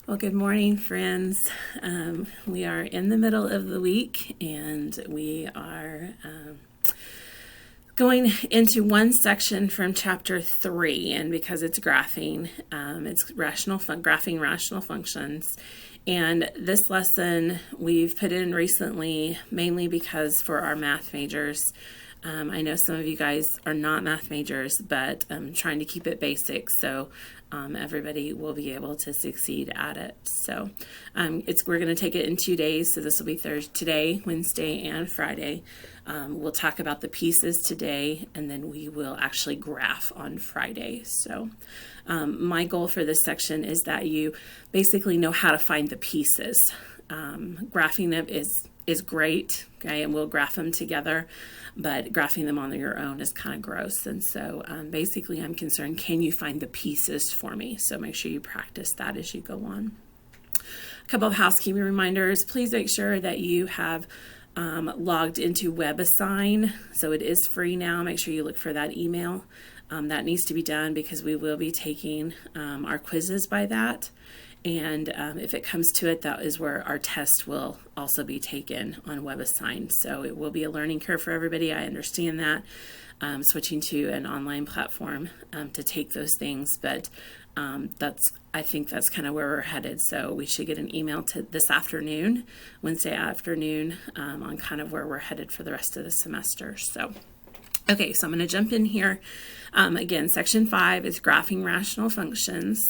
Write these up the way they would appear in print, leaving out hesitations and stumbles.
Well, good morning, friends. We are in the middle of the week, and we are going into one section from chapter 3. And because it's graphing, it's graphing rational functions. And this lesson we've put in recently, mainly because for our math majors. I know some of you guys are not math majors, but I'm trying to keep it basic so everybody will be able to succeed at it. So we're going to take it in 2 days. So this will be today, Wednesday, and Friday. We'll talk about the pieces today, and then we will actually graph on Friday. So my goal for this section is that you basically know how to find the pieces. Graphing them is great, okay, and we'll graph them together, but graphing them on your own is kind of gross. And so basically I'm concerned, can you find the pieces for me? So make sure you practice that as you go on. A couple of housekeeping reminders. Please make sure that you have logged into WebAssign. So it is free now. Make sure you look for that email. That needs to be done because we will be taking our quizzes by that. And if it comes to it, that is where our test will also be taken on WebAssign. So it will be a learning curve for everybody. I understand that. Switching to an online platform to take those things, but I think that's kind of where we're headed. So we should get an email this afternoon, Wednesday afternoon, on kind of where we're headed for the rest of the semester. So, okay, so I'm going to jump in here. Again, section 5 is graphing rational functions.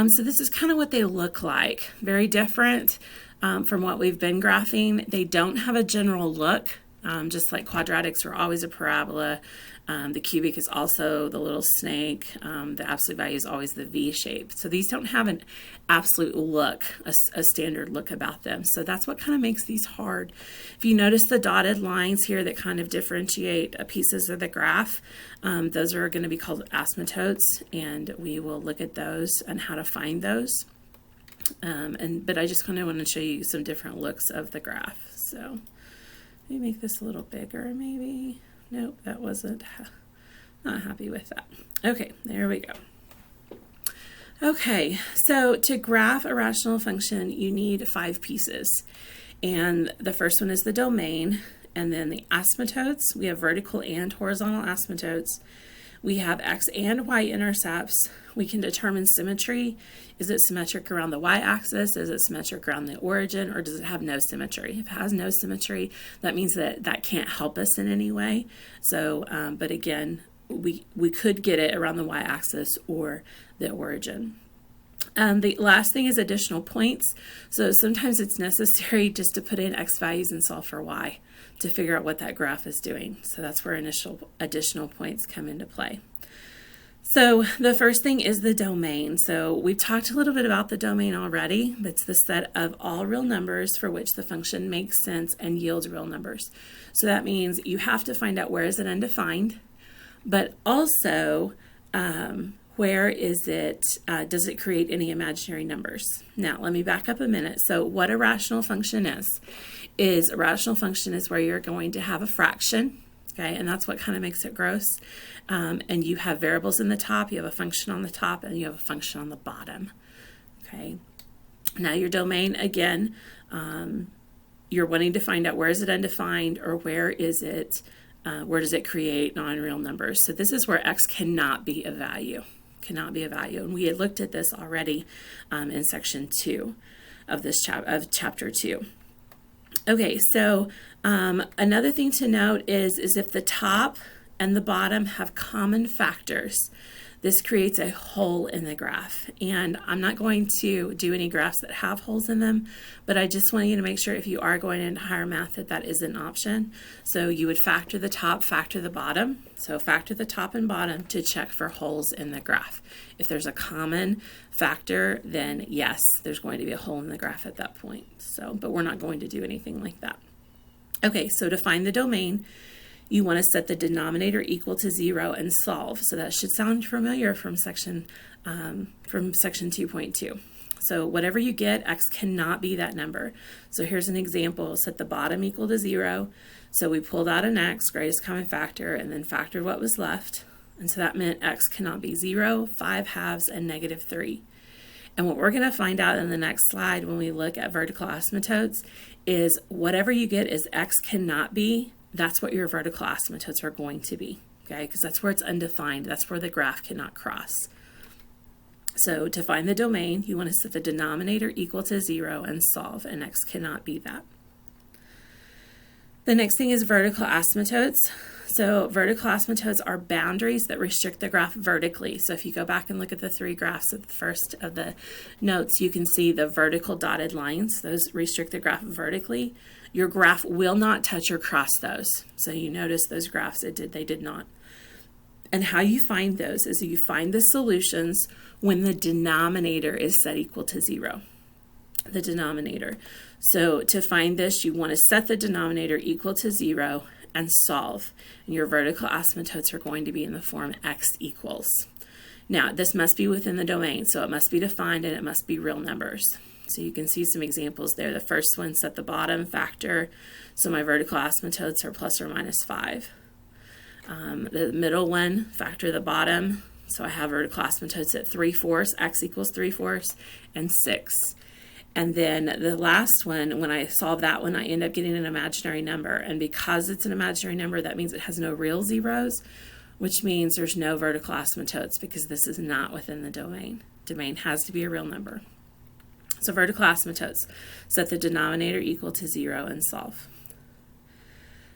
So this is kind of what they look like. Very different from what we've been graphing. They don't have a general look, just like quadratics are always a parabola. The cubic is also the little snake. The absolute value is always the V shape. So these don't have an absolute look, a standard look about them. So that's what kind of makes these hard. If you notice the dotted lines here that kind of differentiate pieces of the graph, those are going to be called asymptotes, and we will look at those and how to find those. But I just kind of want to show you some different looks of the graph. So let me make this a little bigger, maybe. Nope, that wasn't, not happy with that. Okay, there we go. Okay, so to graph a rational function, you need 5 pieces. And the first one is the domain, and then the asymptotes. We have vertical and horizontal asymptotes. We have x and y intercepts. We can determine symmetry. Is it symmetric around the y-axis? Is it symmetric around the origin? Or does it have no symmetry? If it has no symmetry, that means that can't help us in any way. So, but again, we could get it around the y-axis or the origin. The last thing is additional points. So sometimes it's necessary just to put in x values and solve for y to figure out what that graph is doing. So that's where additional points come into play. So the first thing is the domain. So we've talked a little bit about the domain already. It's the set of all real numbers for which the function makes sense and yields real numbers. So that means you have to find out where is it undefined, but also where is it, does it create any imaginary numbers? Now, let me back up a minute. So what a rational function is a rational function is where you're going to have a fraction, okay, and that's what kind of makes it gross. And you have variables in the top, you have a function on the top, and you have a function on the bottom, okay. Now your domain, again, you're wanting to find out where is it undefined or where is it, where does it create non-real numbers. So this is where x cannot be a value. Cannot be a value, and we had looked at this already in section 2 of this chapter 2. Okay, so another thing to note is if the top and the bottom have common factors, this creates a hole in the graph. And I'm not going to do any graphs that have holes in them, but I just want you to make sure if you are going into higher math that is an option. So you would factor the top, factor the bottom. So factor the top and bottom to check for holes in the graph. If there's a common factor, then yes, there's going to be a hole in the graph at that point. So, but we're not going to do anything like that. Okay, so to find the domain, you want to set the denominator equal to 0 and solve. So that should sound familiar from section 2.2. So whatever you get, x cannot be that number. So here's an example. Set the bottom equal to 0. So we pulled out an x, greatest common factor, and then factored what was left. And so that meant x cannot be 0, 5 halves, and -3. And what we're going to find out in the next slide when we look at vertical asymptotes is whatever you get is x cannot be, that's what your vertical asymptotes are going to be, okay? Because that's where it's undefined. That's where the graph cannot cross. So to find the domain, you want to set the denominator equal to 0 and solve, and x cannot be that. The next thing is vertical asymptotes. So vertical asymptotes are boundaries that restrict the graph vertically. So if you go back and look at the 3 graphs at the first of the notes, you can see the vertical dotted lines. Those restrict the graph vertically. Your graph will not touch or cross those. So you notice those graphs, they did not. And how you find those is you find the solutions when the denominator is set equal to 0. The denominator. So to find this, you want to set the denominator equal to 0 and solve. And your vertical asymptotes are going to be in the form x equals. Now, this must be within the domain, so it must be defined and it must be real numbers. So you can see some examples there. The first one, set the bottom factor. So my vertical asymptotes are plus or minus 5. The middle one, factor the bottom. So I have vertical asymptotes at 3/4, x equals 3/4, and 6. And then the last one, when I solve that one, I end up getting an imaginary number. And because it's an imaginary number, that means it has no real zeros, which means there's no vertical asymptotes because this is not within the domain. Domain has to be a real number. So vertical asymptotes, set the denominator equal to 0 and solve.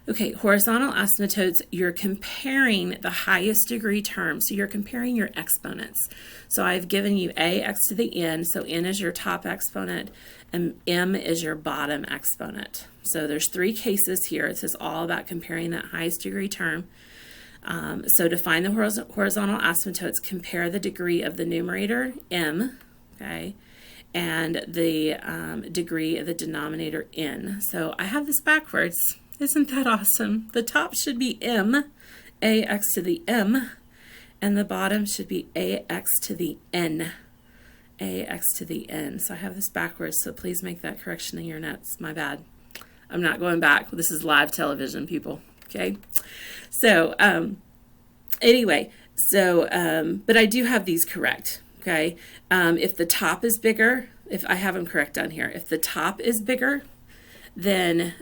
Okay, horizontal asymptotes, you're comparing the highest degree terms. So you're comparing your exponents. So I've given you ax to the n, so n is your top exponent, and m is your bottom exponent. So there's 3 cases here. This is all about comparing that highest degree term. So to find the horizontal asymptotes, compare the degree of the numerator, m, okay, and the degree of the denominator, n. So I have this backwards. Isn't that awesome? The top should be m, ax to the m, and the bottom should be ax to the n, ax to the n. So I have this backwards, so please make that correction in your notes. My bad. I'm not going back. This is live television, people, okay? So anyway, but I do have these correct, okay? If the top is bigger, if I have them correct down here, if the top is bigger, then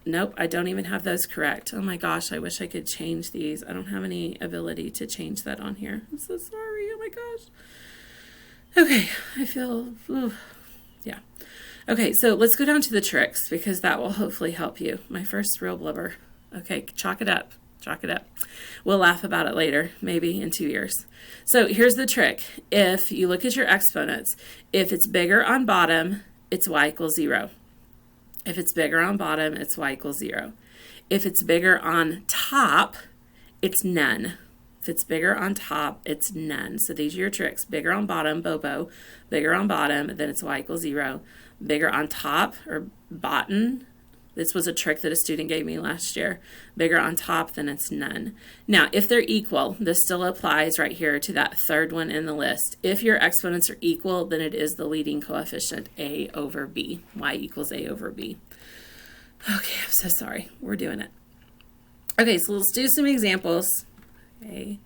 nope, I don't even have those correct. Oh my gosh, I wish I could change these. I don't have any ability to change that on here. I'm so sorry. Oh my gosh. Okay, I feel, yeah. Okay, so let's go down to the tricks because that will hopefully help you. My first real blubber. Okay, chalk it up. Chalk it up. We'll laugh about it later, maybe in 2 years. So here's the trick. If you look at your exponents, if it's bigger on bottom, it's y equals 0. If it's bigger on bottom, it's y equals 0. If it's bigger on top, it's none. If it's bigger on top, it's none. So these are your tricks. Bigger on bottom, Bobo. Bigger on bottom, then it's y equals 0. Bigger on top, or bottom. This was a trick that a student gave me last year. Bigger on top, then it's none. Now, if they're equal, this still applies right here to that third one in the list. If your exponents are equal, then it is the leading coefficient, a over b. Y equals a over b. Okay, I'm so sorry. We're doing it. Okay, so let's do some examples. Okay,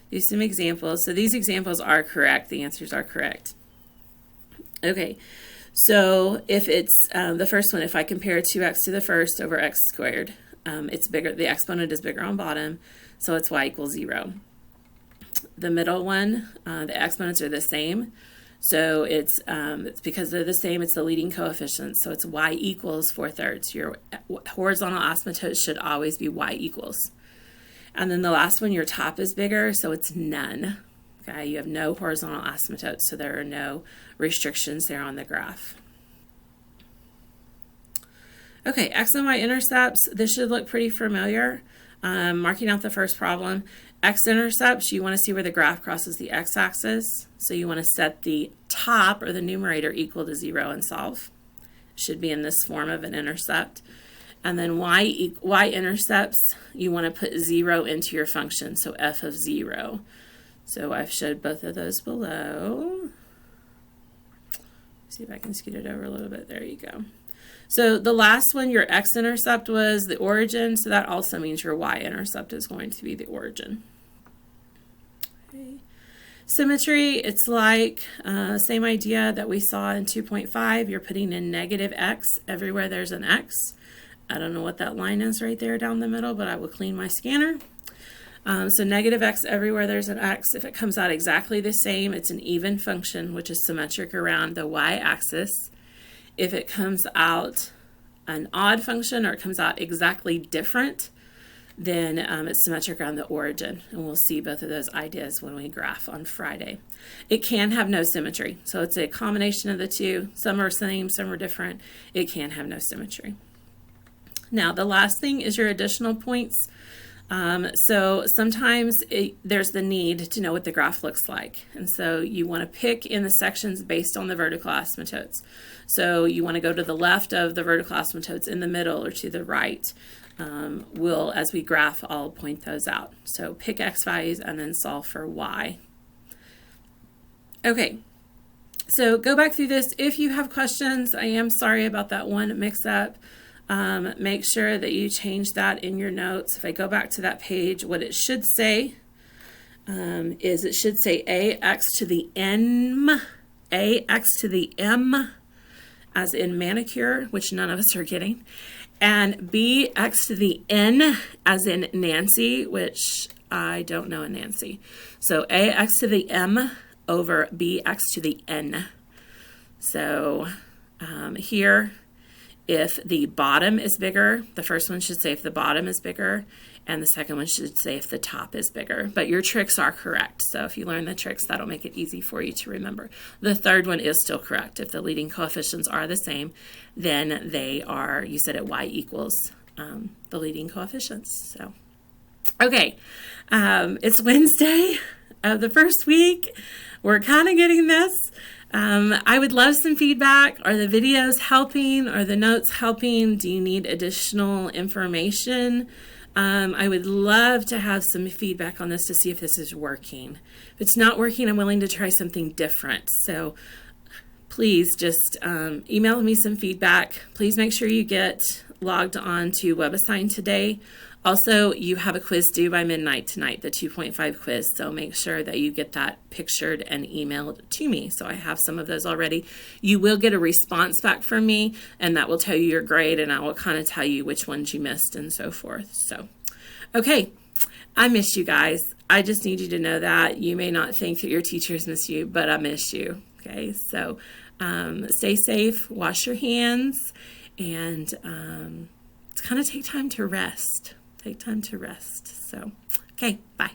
do some examples. So these examples are correct. The answers are correct. Okay. So if it's the first one, if I compare 2x to the first over x squared, it's bigger. The exponent is bigger on bottom, so it's y equals 0. The middle one, the exponents are the same, so it's because they're the same. It's the leading coefficient, so it's y equals 4/3. Your horizontal asymptote should always be y equals. And then the last one, your top is bigger, so it's none. Okay, you have no horizontal asymptotes, so there are no restrictions there on the graph. Okay, x and y intercepts, this should look pretty familiar. Marking out the first problem. X-intercepts, you want to see where the graph crosses the x-axis, so you want to set the top, or the numerator, equal to 0 and solve. It should be in this form of an intercept. And then y-intercepts, you want to put 0 into your function, so f of 0. So I've showed both of those below. See if I can scoot it over a little bit. There you go. So the last one, your x-intercept was the origin, so that also means your y-intercept is going to be the origin. Okay. Symmetry, it's like same idea that we saw in 2.5. You're putting in negative x everywhere there's an x. I don't know what that line is right there down the middle, but I will clean my scanner. So negative x everywhere there's an x. If it comes out exactly the same, it's an even function, which is symmetric around the y-axis. If it comes out an odd function or it comes out exactly different, then it's symmetric around the origin. And we'll see both of those ideas when we graph on Friday. It can have no symmetry. So it's a combination of the two. Some are same, some are different. It can have no symmetry. Now, the last thing is your additional points. So sometimes there's the need to know what the graph looks like. And so you want to pick in the sections based on the vertical asymptotes. So you want to go to the left of the vertical asymptotes, in the middle, or to the right. As we graph, I'll point those out. So pick x values and then solve for y. Okay, so go back through this. If you have questions, I am sorry about that one mix-up. Make sure that you change that in your notes. If I go back to that page, what it should say is it should say ax to the m, ax to the m, as in manicure, which none of us are getting, and bx to the n, as in Nancy, which I don't know a Nancy. So ax to the m over bx to the n. So here, if the bottom is bigger, the first one should say if the bottom is bigger, and the second one should say if the top is bigger. But your tricks are correct. So if you learn the tricks, that'll make it easy for you to remember. The third one is still correct. If the leading coefficients are the same, then they are, you said at y equals the leading coefficients. So, okay, it's Wednesday of the first week. We're kind of getting this. I would love some feedback. Are the videos helping? Are the notes helping? Do you need additional information? I would love to have some feedback on this to see if this is working. If it's not working, I'm willing to try something different. So please just email me some feedback. Please make sure you get logged on to WebAssign today. Also, you have a quiz due by midnight tonight, the 2.5 quiz, so make sure that you get that pictured and emailed to me. So I have some of those already. You will get a response back from me, and that will tell you your grade, and I will kind of tell you which ones you missed and so forth. So, okay, I miss you guys. I just need you to know that. You may not think that your teachers miss you, but I miss you, okay? So stay safe, wash your hands, and kind of take time to rest. Take time to rest. So, okay, bye.